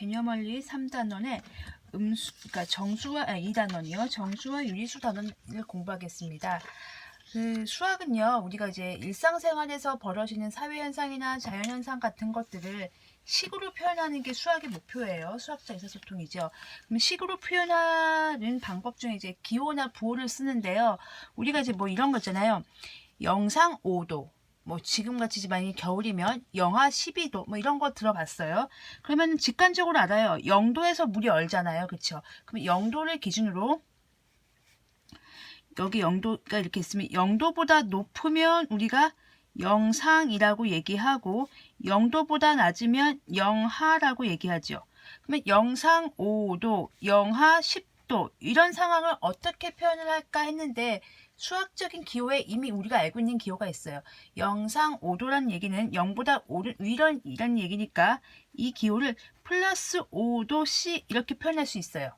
개념원리 3단원에 그러니까 정수와 2단원이요. 정수와 유리수 단원을 공부하겠습니다. 그 수학은요, 우리가 이제 일상생활에서 벌어지는 사회현상이나 자연현상 같은 것들을 식으로 표현하는 게 수학의 목표예요. 수학자 의사소통이죠. 그럼 식으로 표현하는 방법 중에 이제 기호나 부호를 쓰는데요. 우리가 이제 뭐 이런 거 있잖아요. 영상 5도. 뭐 지금같이 만약에 겨울이면 영하 12도 뭐 이런 거 들어봤어요. 그러면 직관적으로 알아요. 0도에서 물이 얼잖아요. 그렇죠? 그럼 0도를 기준으로 여기 0도가 이렇게 있으면 0도보다 높으면 우리가 영상이라고 얘기하고 0도보다 낮으면 영하라고 얘기하죠. 그러면 영상 5도, 영하 10도 이런 상황을 어떻게 표현을 할까 했는데 수학적인 기호에 이미 우리가 알고 있는 기호가 있어요. 영상 5도라는 얘기는 0보다 위런 얘기니까 이 기호를 플러스 5도씨 이렇게 표현할 수 있어요.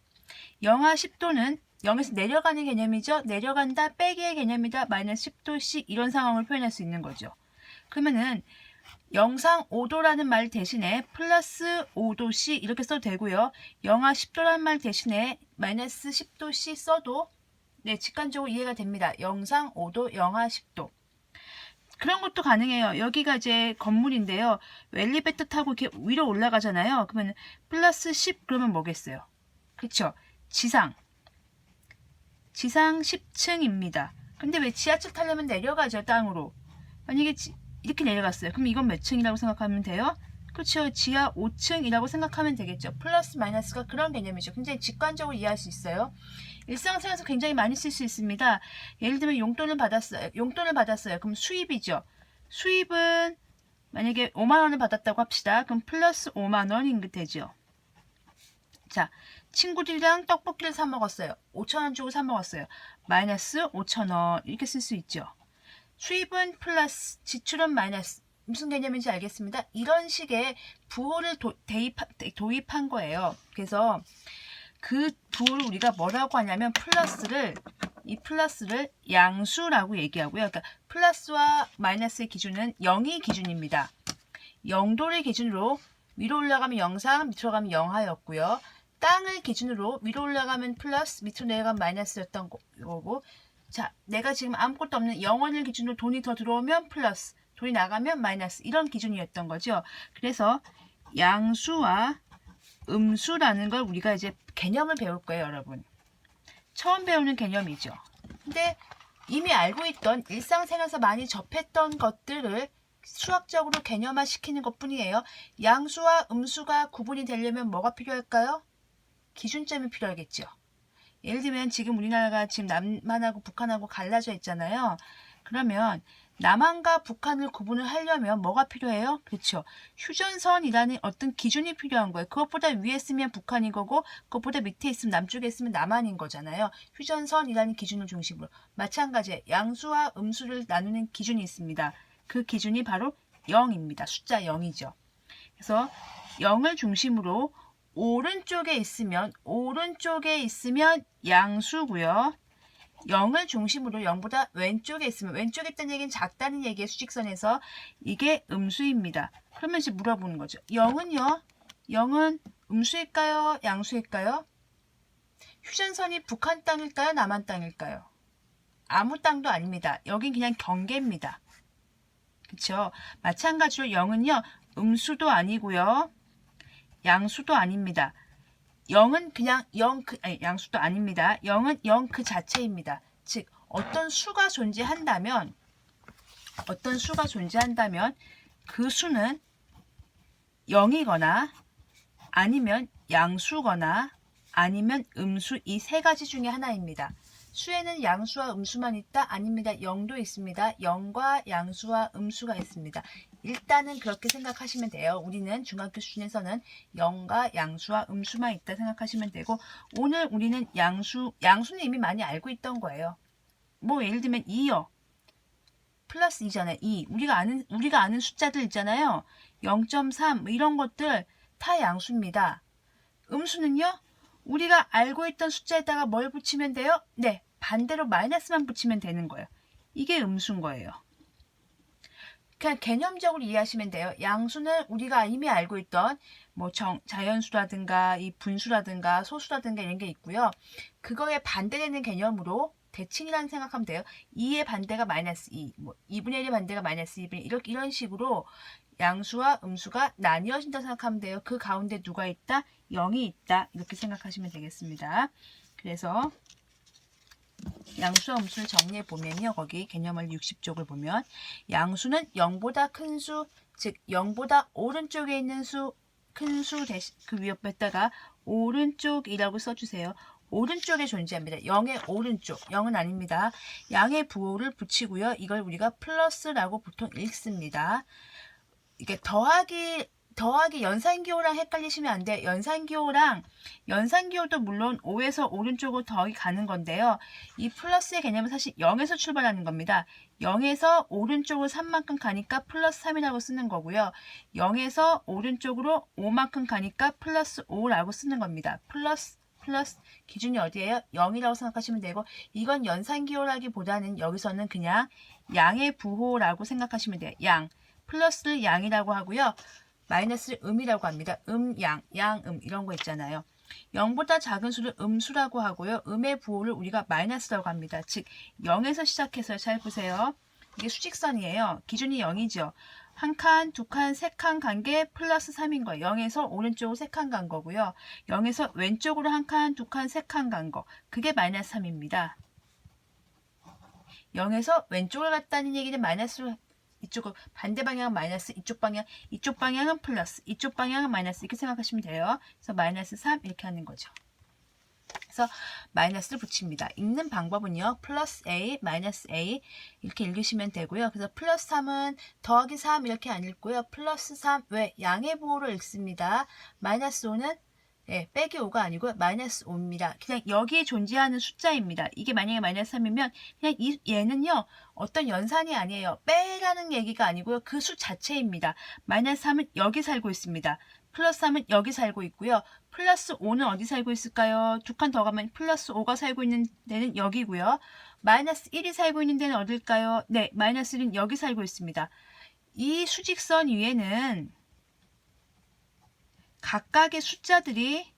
영하 10도는 0에서 내려가는 개념이죠. 내려간다 빼기의 개념이다. 마이너스 10도씨 이런 상황을 표현할 수 있는 거죠. 그러면은 영상 5도라는 말 대신에 플러스 5도씨 이렇게 써도 되고요. 영하 10도라는 말 대신에 마이너스 10도씨 써도 네, 직관적으로 이해가 됩니다. 영상 5도, 영하 10도. 그런 것도 가능해요. 여기가 이제 건물인데요. 엘리베이터 타고 이렇게 위로 올라가잖아요. 그러면 플러스 10 그러면 뭐겠어요? 그쵸? 지상 10층입니다. 근데 왜 지하철 타려면 내려가죠, 땅으로. 만약에 이렇게 내려갔어요. 그럼 이건 몇 층이라고 생각하면 돼요? 그렇죠. 지하 5층이라고 생각하면 되겠죠. 플러스 마이너스가 그런 개념이죠. 굉장히 직관적으로 이해할 수 있어요. 일상생활에서 굉장히 많이 쓸 수 있습니다. 예를 들면 용돈을 받았어요. 그럼 수입이죠. 수입은 만약에 5만 원을 받았다고 합시다. 그럼 플러스 5만 원인 게 되죠. 자, 친구들이랑 떡볶이를 사 먹었어요. 5천 원 주고 사 먹었어요. 마이너스 5천 원 이렇게 쓸 수 있죠. 수입은 플러스, 지출은 마이너스. 무슨 개념인지 알겠습니다. 이런 식의 부호를 도입한 거예요. 그래서 그 부호를 우리가 뭐라고 하냐면 이 플러스를 양수라고 얘기하고요. 그러니까 플러스와 마이너스의 기준은 0이 기준입니다. 0도를 기준으로 위로 올라가면 영상, 밑으로 가면 영하였고요. 땅을 기준으로 위로 올라가면 플러스, 밑으로 내려가면 마이너스였던 거고, 자, 내가 지금 아무것도 없는 0원을 기준으로 돈이 더 들어오면 플러스, 돈이 나가면 마이너스 이런 기준이었던 거죠. 그래서 양수와 음수라는 걸 우리가 이제 개념을 배울 거예요, 여러분. 처음 배우는 개념이죠. 근데 이미 알고 있던 일상생활에서 많이 접했던 것들을 수학적으로 개념화 시키는 것 뿐이에요. 양수와 음수가 구분이 되려면 뭐가 필요할까요? 기준점이 필요하겠죠. 예를 들면 지금 우리나라가 지금 남한하고 북한하고 갈라져 있잖아요. 그러면 남한과 북한을 구분을 하려면 뭐가 필요해요? 그렇죠. 휴전선이라는 어떤 기준이 필요한 거예요. 그것보다 위에 있으면 북한인 거고 그것보다 밑에 있으면 남쪽에 있으면 남한인 거잖아요. 휴전선이라는 기준을 중심으로. 마찬가지에 양수와 음수를 나누는 기준이 있습니다. 그 기준이 바로 0입니다. 숫자 0이죠. 그래서 0을 중심으로 오른쪽에 있으면 양수고요. 0을 중심으로 0보다 왼쪽에 있으면 왼쪽에 있다는 얘기는 작다는 얘기의 수직선에서 이게 음수입니다. 그러면 이제 물어보는 거죠. 0은 음수일까요? 양수일까요? 휴전선이 북한 땅일까요? 남한 땅일까요? 아무 땅도 아닙니다. 여긴 그냥 경계입니다. 그렇죠? 마찬가지로 0은요. 음수도 아니고요. 양수도 아닙니다. 0은 그냥 양수도 아닙니다. 0은 0 그 자체입니다. 즉 어떤 수가 존재한다면 그 수는 0이거나 아니면 양수거나 아니면 음수 이 세 가지 중에 하나입니다. 수에는 양수와 음수만 있다? 아닙니다. 0도 있습니다. 0과 양수와 음수가 있습니다. 일단은 그렇게 생각하시면 돼요. 우리는 중학교 수준에서는 0과 양수와 음수만 있다 생각하시면 되고 오늘 우리는 양수는 이미 많이 알고 있던 거예요. 뭐 예를 들면 2요. 플러스 2잖아요. 2. 우리가 아는 숫자들 있잖아요. 0.3 뭐 이런 것들 다 양수입니다. 음수는요. 우리가 알고 있던 숫자에다가 뭘 붙이면 돼요? 네, 반대로 마이너스만 붙이면 되는 거예요. 이게 음수인 거예요. 그냥 개념적으로 이해하시면 돼요. 양수는 우리가 이미 알고 있던 뭐 자연수라든가 이 분수라든가 소수라든가 이런 게 있고요. 그거에 반대되는 개념으로 대칭이라는 생각하면 돼요. 2의 반대가 마이너스 2, 뭐 2분의 1의 반대가 마이너스 2분의 1, 이런 식으로 양수와 음수가 나뉘어진다 생각하면 돼요. 그 가운데 누가 있다? 0이 있다. 이렇게 생각하시면 되겠습니다. 그래서 양수와 음수를 정리해 보면요. 거기 개념을 60쪽을 보면 양수는 0보다 큰 수, 즉 0보다 오른쪽에 있는 수, 큰 수 대신 그 위에 옆에다가 오른쪽이라고 써주세요. 오른쪽에 존재합니다. 0의 오른쪽, 0은 아닙니다. 양의 부호를 붙이고요. 이걸 우리가 플러스라고 보통 읽습니다. 이게 더하기 연산기호랑 헷갈리시면 안 돼. 연산기호도 물론 5에서 오른쪽으로 더하기 가는 건데요. 이 플러스의 개념은 사실 0에서 출발하는 겁니다. 0에서 오른쪽으로 3만큼 가니까 플러스 3이라고 쓰는 거고요. 0에서 오른쪽으로 5만큼 가니까 플러스 5라고 쓰는 겁니다. 플러스 기준이 어디예요? 0이라고 생각하시면 되고, 이건 연산기호라기보다는 여기서는 그냥 양의 부호라고 생각하시면 돼요. 양. 플러스를 양이라고 하고요. 마이너스를 음이라고 합니다. 양, 이런 거 있잖아요. 0보다 작은 수를 음수라고 하고요. 음의 부호를 우리가 마이너스라고 합니다. 즉 0에서 시작해서 잘 보세요. 이게 수직선이에요. 기준이 0이죠. 한 칸, 두 칸, 세 칸 간 게 플러스 3인 거예요. 0에서 오른쪽으로 3칸 간 거고요. 0에서 왼쪽으로 한 칸, 두 칸, 세 칸 간 거. 그게 마이너스 3입니다. 0에서 왼쪽으로 갔다는 얘기는 마이너스로, 이쪽은 반대 방향은 마이너스, 이쪽 방향은 플러스, 이쪽 방향은 마이너스, 이렇게 생각하시면 돼요. 그래서 마이너스 3 이렇게 하는 거죠. 그래서 마이너스를 붙입니다. 읽는 방법은요. 플러스 A, 마이너스 A 이렇게 읽으시면 되고요. 그래서 플러스 3은 더하기 3 이렇게 안 읽고요. 플러스 3, 왜? 양의 부호로 읽습니다. 마이너스 5는 빼기 5가 아니고 마이너스 5입니다. 그냥 여기에 존재하는 숫자입니다. 이게 만약에 마이너스 3이면 그냥 얘는요. 어떤 연산이 아니에요. 빼라는 얘기가 아니고요. 그 수 자체입니다. 마이너스 3은 여기 살고 있습니다. 플러스 3은 여기 살고 있고요. 플러스 5는 어디 살고 있을까요? 두 칸 더 가면 플러스 5가 살고 있는 데는 여기고요. 마이너스 1이 살고 있는 데는 어딜까요? 네, 마이너스 1은 여기 살고 있습니다. 이 수직선 위에는 각각의 숫자들이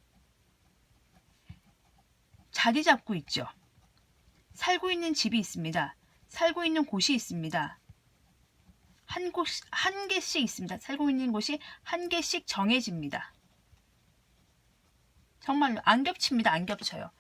자리 잡고 있죠. 살고 있는 집이 있습니다. 살고 있는 곳이 있습니다. 한 개씩 있습니다. 살고 있는 곳이 한 개씩 정해집니다. 정말로 안 겹칩니다. 안 겹쳐요.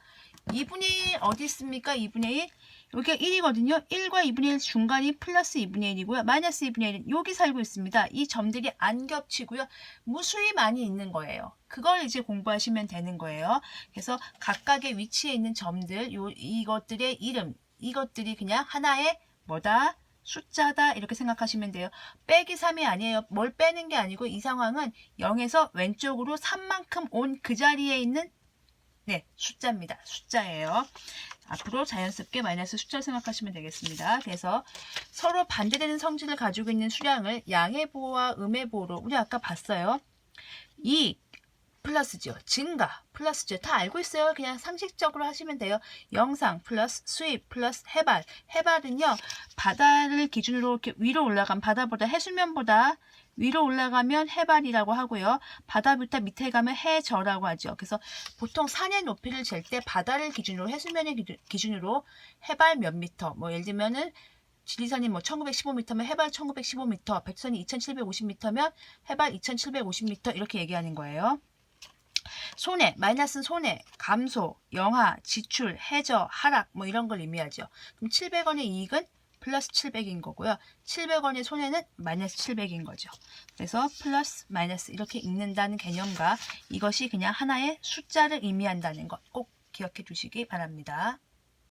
2분의 1 어디 있습니까? 2분의 1 여기가 1이거든요. 1과 2분의 1 중간이 플러스 2분의 1이고요. 마이너스 2분의 1은 여기 살고 있습니다. 이 점들이 안 겹치고요. 무수히 많이 있는 거예요. 그걸 이제 공부하시면 되는 거예요. 그래서 각각의 위치에 있는 점들, 이것들의 이름, 이것들이 그냥 하나의 뭐다? 숫자다 이렇게 생각하시면 돼요. 빼기 3이 아니에요. 뭘 빼는 게 아니고 이 상황은 0에서 왼쪽으로 3만큼 온 그 자리에 있는 숫자입니다. 숫자예요. 앞으로 자연스럽게 마이너스 숫자를 생각하시면 되겠습니다. 그래서 서로 반대되는 성질을 가지고 있는 수량을 양의 부호와 음의 부호로 우리 아까 봤어요. 이 플러스죠. 증가 플러스죠. 다 알고 있어요. 그냥 상식적으로 하시면 돼요. 영상 플러스 수입 플러스 해발. 해발은요. 바다를 기준으로 이렇게 위로 올라간 바다보다 해수면보다 위로 올라가면 해발이라고 하고요. 바다부터 밑에 가면 해저라고 하죠. 그래서 보통 산의 높이를 잴 때 바다를 기준으로 해수면의 기준으로 해발 몇 미터 뭐 예를 들면은 지리산이 뭐 1915m면 해발 1915m, 백두산이 2750m면 해발 2750m 이렇게 얘기하는 거예요. 손해, 마이너스는 손해, 감소, 영하, 지출, 해저, 하락 뭐 이런 걸 의미하죠. 그럼 700원의 이익은 플러스 700인 거고요. 700원의 손해는 마이너스 700인 거죠. 그래서 플러스, 마이너스 이렇게 읽는다는 개념과 이것이 그냥 하나의 숫자를 의미한다는 것 꼭 기억해 두시기 바랍니다.